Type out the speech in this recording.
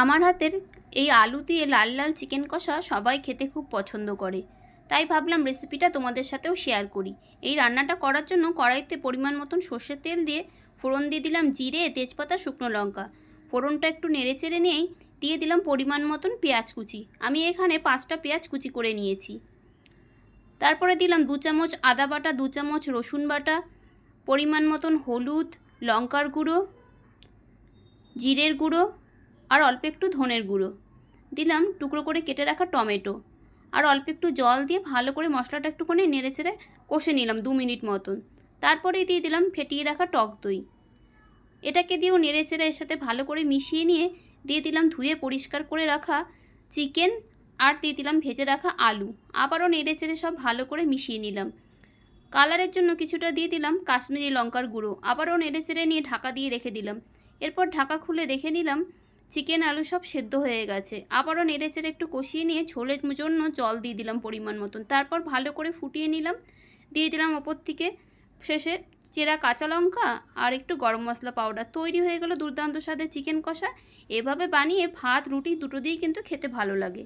আমার হাতের এই আলু দিয়ে লাল লাল চিকেন কষা সবাই খেতে খুব পছন্দ করে, তাই ভাবলাম রেসিপিটা তোমাদের সাথেও শেয়ার করি। এই রান্নাটা করার জন্য কড়াইতে পরিমাণ মতন সর্ষের তেল দিয়ে ফোড়ন দিয়ে দিলাম জিরে, তেজপাতা, শুকনো লঙ্কা। ফোড়নটা একটু নেড়ে চেড়ে নিয়েই দিয়ে দিলাম পরিমাণ মতন পেঁয়াজ কুচি। আমি এখানে 5টা পেঁয়াজ কুচি করে নিয়েছি। তারপরে দিলাম 2 চামচ আদা বাটা, 2 চামচ রসুন বাটা, পরিমাণ মতন হলুদ, লঙ্কার গুঁড়ো, জিরের গুঁড়ো আর অল্প একটু ধনের গুঁড়ো। দিলাম টুকরো করে কেটে রাখা টমেটো আর অল্প একটু জল দিয়ে ভালো করে মশলাটা একটুখানি নেড়ে চেড়ে কষে নিলাম 2 মিনিট মতন। তারপরেই দিয়ে দিলাম ফেটিয়ে রাখা টক দই। এটাকে দিয়েও নেড়ে চেড়ে এর সাথে ভালো করে মিশিয়ে নিয়ে দিয়ে দিলাম ধুয়ে পরিষ্কার করে রাখা চিকেন আর দিয়ে দিলাম ভেজে রাখা আলু। আবারও নেড়ে চেড়ে সব ভালো করে মিশিয়ে নিলাম। কালারের জন্য কিছুটা দিয়ে দিলাম কাশ্মীরি লঙ্কার গুঁড়ো। আবারও নেড়ে চেড়ে নিয়ে ঢাকা দিয়ে রেখে দিলাম। এরপর ঢাকা খুলে দেখে নিলাম চিকেন আলু সব সেদ্ধ হয়ে গেছে। আবারও নেড়ে চেড়ে একটু কষিয়ে নিয়ে ঝোলের জন্য জল দিয়ে দিলাম পরিমাণ মতন। তারপর ভালো করে ফুটিয়ে নিলাম। দিয়ে দিলাম ওপর থেকে শেষে চেরা কাঁচা লঙ্কা আর একটু গরম মশলা পাউডার। তৈরি হয়ে গেল দুর্দান্ত স্বাদের চিকেন কষা। এভাবে বানিয়ে ভাত রুটি দুটো দিয়েই কিন্তু খেতে ভালো লাগে।